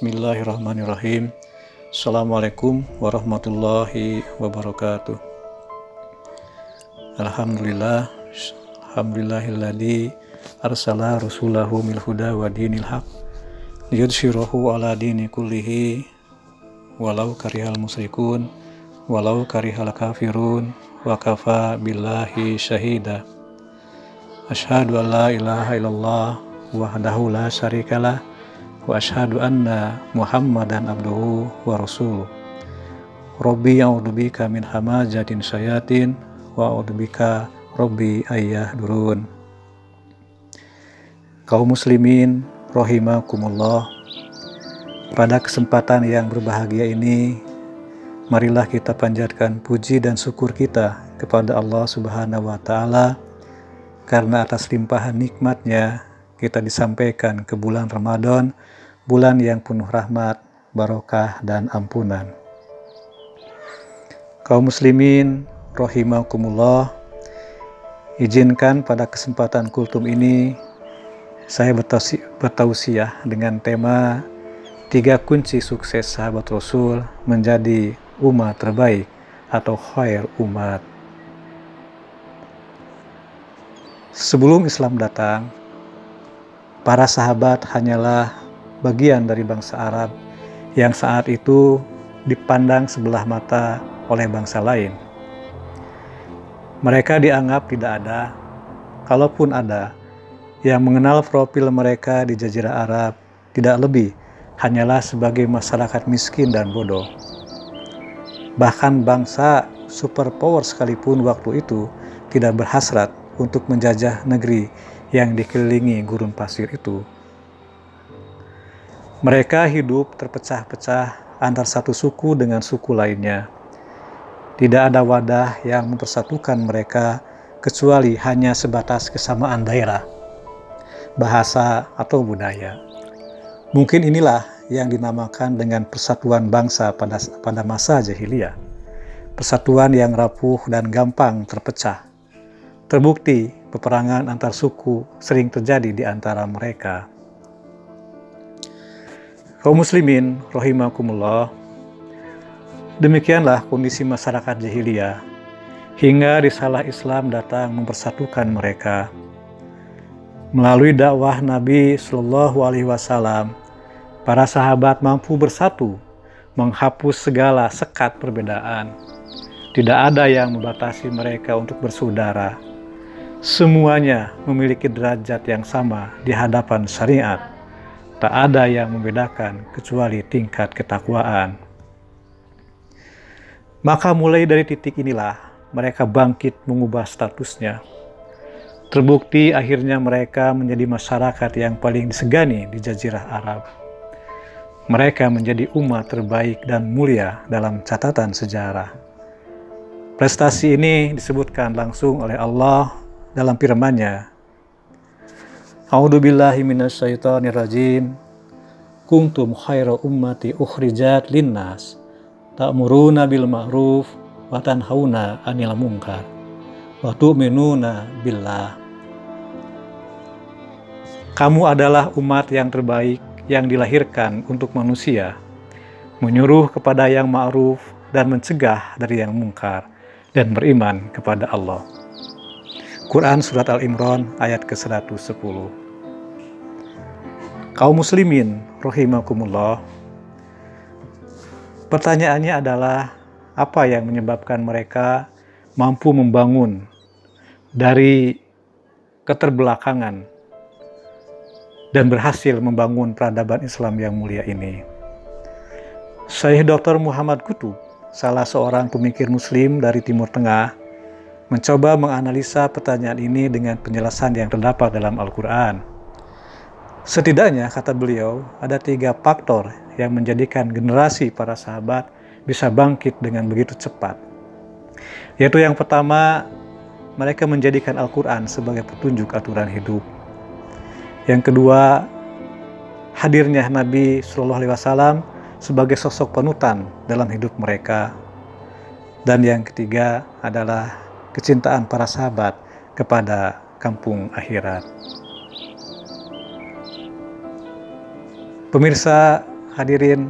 Bismillahirrahmanirrahim. Assalamualaikum warahmatullahi wabarakatuh. Alhamdulillahilladzi arsala rasulahu bil huda wa dinil haq liyudhhirahu ala dini kullihi walau karihal musyrikun walau karihal kafirun wa kafa billahi syahida. Asyhadu an la ilaha illallah wahdahu la syarikalah wa asyhadu anna Muhammadan abduhu wa rasuluh. Rabbi a'udzubika min hamazatin syayatin wa a'udzubika rabbi ayyahdurun. Kaum muslimin rahimakumullah, pada kesempatan yang berbahagia ini marilah kita panjatkan puji dan syukur kita kepada Allah Subhanahu wa taala karena atas limpahan nikmatnya kita disampaikan ke bulan Ramadan, bulan yang penuh rahmat, barokah, dan ampunan. Kaum muslimin rahimakumullah, izinkan pada kesempatan kultum ini saya bertausiah dengan tema 3 kunci sukses sahabat Rasul menjadi umat terbaik atau khair umat. Sebelum Islam datang, para sahabat hanyalah bagian dari bangsa Arab yang saat itu dipandang sebelah mata oleh bangsa lain. Mereka dianggap tidak ada, kalaupun ada, yang mengenal profil mereka di Jazirah Arab tidak lebih hanyalah sebagai masyarakat miskin dan bodoh. Bahkan bangsa superpower sekalipun waktu itu tidak berhasrat untuk menjajah negeri yang dikelilingi gurun pasir itu. Mereka hidup terpecah-pecah antar satu suku dengan suku lainnya. Tidak ada wadah yang mempersatukan mereka kecuali hanya sebatas kesamaan daerah, bahasa, atau budaya. Mungkin inilah yang dinamakan dengan persatuan bangsa pada masa jahiliyah. Persatuan yang rapuh dan gampang terpecah. Terbukti peperangan antar suku sering terjadi di antara mereka. Kaum muslimin rahimakumullah, demikianlah kondisi masyarakat jahiliyah hingga risalah Islam datang mempersatukan mereka. Melalui dakwah Nabi Shallallahu Alaihi Wasallam, para sahabat mampu bersatu, menghapus segala sekat perbedaan. Tidak ada yang membatasi mereka untuk bersaudara. Semuanya memiliki derajat yang sama di hadapan syariat. Tak ada yang membedakan kecuali tingkat ketakwaan. Maka mulai dari titik inilah mereka bangkit mengubah statusnya. Terbukti akhirnya mereka menjadi masyarakat yang paling disegani di Jazirah Arab. Mereka menjadi umat terbaik dan mulia dalam catatan sejarah. Prestasi ini disebutkan langsung oleh Allah dalam firman-Nya. A'udzubillahi minasyaitonirrajim. Kuntum khaira ummati ukhrijat linnas ta'muruna bil ma'ruf wa tanhauna 'anil munkar wa tu'minuna billah. Kamu adalah umat yang terbaik yang dilahirkan untuk manusia, menyuruh kepada yang ma'ruf dan mencegah dari yang mungkar, dan beriman kepada Allah. Quran Surat Al-Imran ayat ke-110. Kaum muslimin rahimakumullah, pertanyaannya adalah apa yang menyebabkan mereka mampu membangun dari keterbelakangan dan berhasil membangun peradaban Islam yang mulia ini. Syekh Dr. Muhammad Qutb, salah seorang pemikir muslim dari Timur Tengah, mencoba menganalisa pertanyaan ini dengan penjelasan yang terdapat dalam Al-Quran. Setidaknya, kata beliau, ada 3 faktor yang menjadikan generasi para sahabat bisa bangkit dengan begitu cepat. Yaitu yang pertama, mereka menjadikan Al-Quran sebagai petunjuk aturan hidup. Yang kedua, hadirnya Nabi Shallallahu Alaihi Wasallam sebagai sosok panutan dalam hidup mereka. Dan yang ketiga adalah kecintaan para sahabat kepada kampung akhirat. Pemirsa hadirin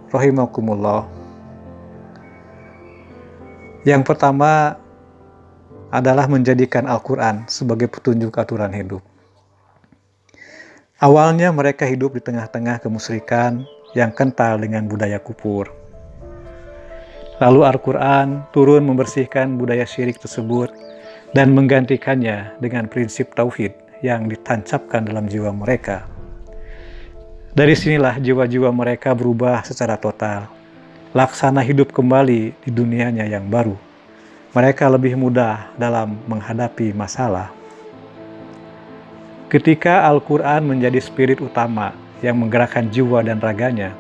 rahimakumullah. Yang pertama adalah menjadikan Al-Quran sebagai petunjuk aturan hidup. Awalnya mereka hidup di tengah-tengah kemusyrikan yang kental dengan budaya kufur. Lalu Al-Quran turun membersihkan budaya syirik tersebut dan menggantikannya dengan prinsip tauhid yang ditancapkan dalam jiwa mereka. Dari sinilah jiwa-jiwa mereka berubah secara total, laksana hidup kembali di dunianya yang baru. Mereka lebih mudah dalam menghadapi masalah. Ketika Al-Quran menjadi spirit utama yang menggerakkan jiwa dan raganya,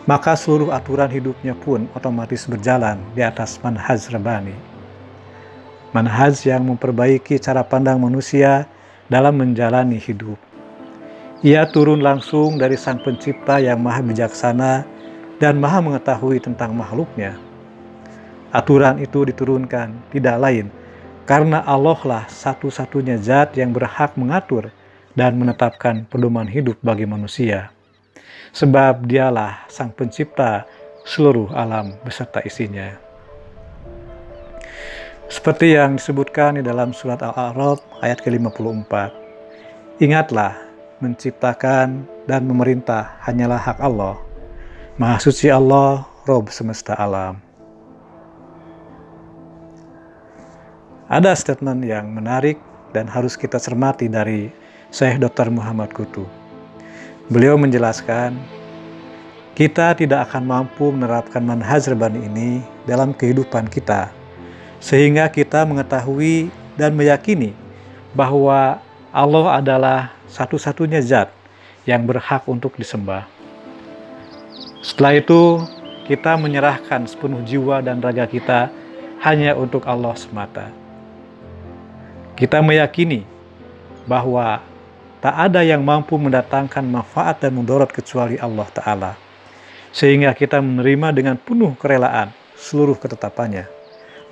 maka seluruh aturan hidupnya pun otomatis berjalan di atas manhaj rabbani. Manhaj yang memperbaiki cara pandang manusia dalam menjalani hidup. Ia turun langsung dari Sang Pencipta yang maha bijaksana dan maha mengetahui tentang makhluknya. Aturan itu diturunkan tidak lain karena Allah lah satu-satunya zat yang berhak mengatur dan menetapkan pedoman hidup bagi manusia. Sebab dialah Sang Pencipta seluruh alam beserta isinya. Seperti yang disebutkan di dalam surat Al-A'raf ayat ke-54. Ingatlah, menciptakan dan memerintah hanyalah hak Allah. Maha suci Allah, Rabb semesta alam. Ada statement yang menarik dan harus kita cermati dari Syekh Dr. Muhammad Qutb. Beliau menjelaskan, kita tidak akan mampu menerapkan manhaj rabbani ini dalam kehidupan kita, sehingga kita mengetahui dan meyakini bahwa Allah adalah satu-satunya zat yang berhak untuk disembah. Setelah itu, kita menyerahkan sepenuh jiwa dan raga kita hanya untuk Allah semata. Kita meyakini bahwa tak ada yang mampu mendatangkan manfaat dan mudarat kecuali Allah Ta'ala, sehingga kita menerima dengan penuh kerelaan seluruh ketetapannya,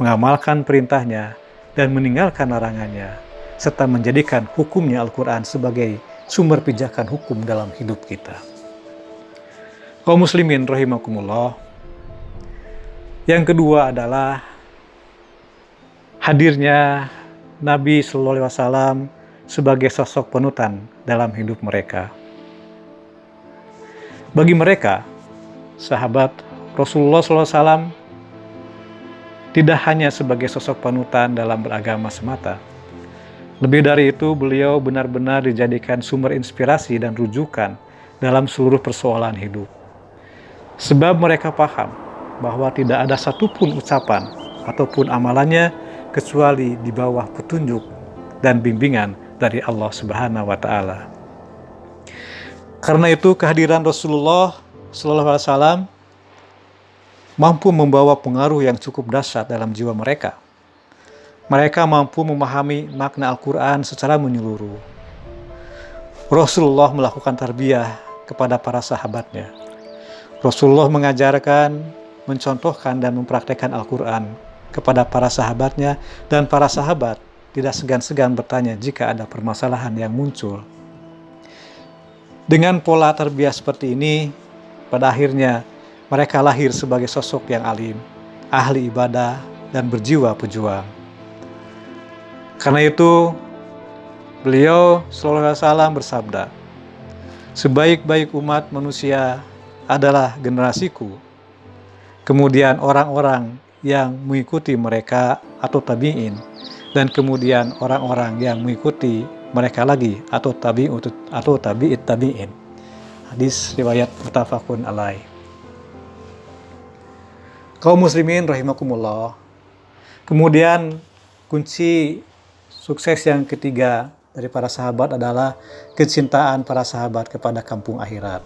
mengamalkan perintahnya dan meninggalkan larangannya, serta menjadikan hukumnya Al-Quran sebagai sumber pijakan hukum dalam hidup kita. Kaum muslimin rahimakumullah. Yang kedua adalah hadirnya Nabi Sallallahu Alaihi Wasallam sebagai sosok panutan dalam hidup mereka. Bagi mereka, sahabat Rasulullah SAW tidak hanya sebagai sosok panutan dalam beragama semata. Lebih dari itu, beliau benar-benar dijadikan sumber inspirasi dan rujukan dalam seluruh persoalan hidup. Sebab mereka paham bahwa tidak ada satupun ucapan ataupun amalannya kecuali di bawah petunjuk dan bimbingan dari Allah Subhanahu wa Ta'ala. Karena itu, kehadiran Rasulullah Sallallahu Alaihi Wasallam mampu membawa pengaruh yang cukup dahsyat dalam jiwa mereka. Mereka mampu memahami makna Al-Quran secara menyeluruh. Rasulullah melakukan tarbiyah kepada para sahabatnya. Rasulullah mengajarkan, mencontohkan dan mempraktekkan Al-Quran kepada para sahabatnya, dan para sahabat tidak segan-segan bertanya jika ada permasalahan yang muncul. Dengan pola tarbiyah seperti ini, pada akhirnya mereka lahir sebagai sosok yang alim, ahli ibadah, dan berjiwa pejuang. Karena itu, beliau Sallallahu Alaihi Wasallam bersabda, sebaik-baik umat manusia adalah generasiku, kemudian orang-orang yang mengikuti mereka atau tabi'in, dan kemudian orang-orang yang mengikuti mereka lagi atau tabi'it tabi'in. Hadis riwayat muttafaqun alaih. Kaum muslimin rahimakumullah. Kemudian kunci sukses yang ketiga dari para sahabat adalah kecintaan para sahabat kepada kampung akhirat.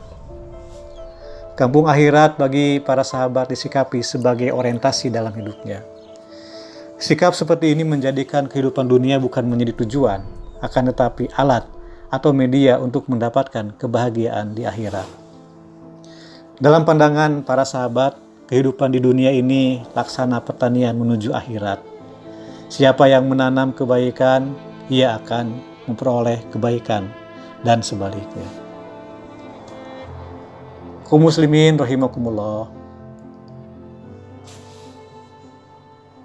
Kampung akhirat bagi para sahabat disikapi sebagai orientasi dalam hidupnya. Sikap seperti ini menjadikan kehidupan dunia bukan menjadi tujuan, akan tetapi alat atau media untuk mendapatkan kebahagiaan di akhirat. Dalam pandangan para sahabat, kehidupan di dunia ini laksana pertanian menuju akhirat. Siapa yang menanam kebaikan, ia akan memperoleh kebaikan, dan sebaliknya. Kaum muslimin rahimakumullah.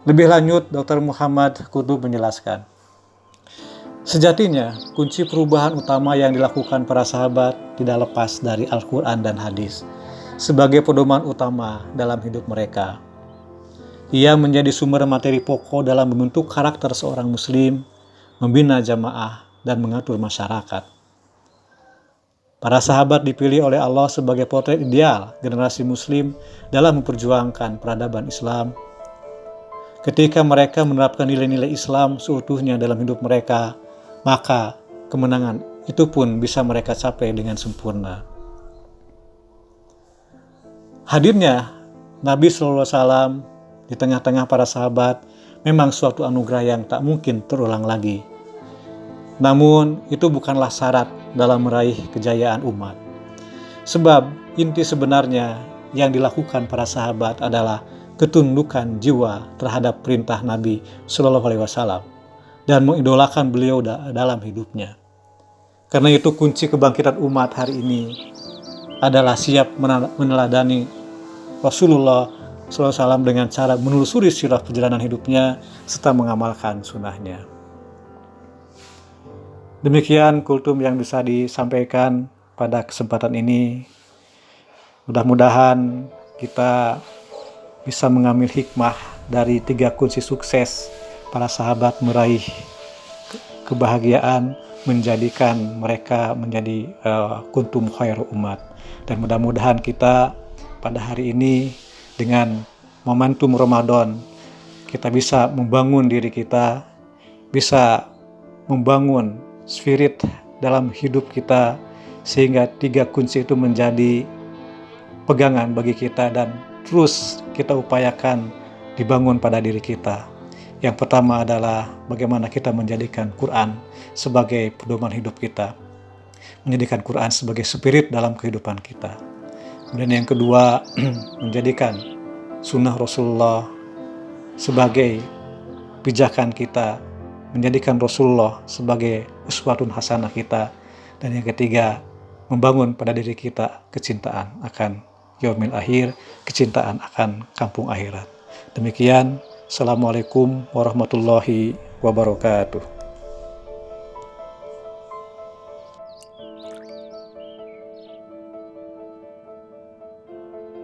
Lebih lanjut, Dr. Muhammad Qutb menjelaskan, sejatinya kunci perubahan utama yang dilakukan para sahabat tidak lepas dari Al-Quran dan hadis sebagai pedoman utama dalam hidup mereka. Ia menjadi sumber materi pokok dalam membentuk karakter seorang muslim, membina jamaah, dan mengatur masyarakat. Para sahabat dipilih oleh Allah sebagai potret ideal generasi muslim dalam memperjuangkan peradaban Islam. Ketika mereka menerapkan nilai-nilai Islam seutuhnya dalam hidup mereka, maka kemenangan itu pun bisa mereka capai dengan sempurna. Hadirnya Nabi SAW di tengah-tengah para sahabat memang suatu anugerah yang tak mungkin terulang lagi. Namun, itu bukanlah syarat dalam meraih kejayaan umat. Sebab, inti sebenarnya yang dilakukan para sahabat adalah ketundukan jiwa terhadap perintah Nabi SAW dan mengidolakan beliau dalam hidupnya. Karena itu kunci kebangkitan umat hari ini adalah siap meneladani Rasulullah SAW dengan cara menelusuri sirah perjalanan hidupnya serta mengamalkan sunnahnya. Demikian kultum yang bisa disampaikan pada kesempatan ini. Mudah-mudahan kita bisa mengambil hikmah dari 3 kunci sukses para sahabat meraih kebahagiaan, menjadikan mereka menjadi kuntum khairu umat. Dan mudah-mudahan kita pada hari ini dengan momentum Ramadan, kita bisa membangun diri kita, bisa membangun spirit dalam hidup kita, sehingga 3 kunci itu menjadi pegangan bagi kita dan terus kita upayakan dibangun pada diri kita. Yang pertama adalah bagaimana kita menjadikan Quran sebagai pedoman hidup kita, menjadikan Quran sebagai spirit dalam kehidupan kita. Kemudian yang kedua, menjadikan sunnah Rasulullah sebagai pijakan kita, menjadikan Rasulullah sebagai uswatun hasanah kita. Dan yang ketiga, membangun pada diri kita kecintaan akan yaumil akhir, kecintaan akan kampung akhirat. Demikian, Assalamualaikum warahmatullahi wabarakatuh.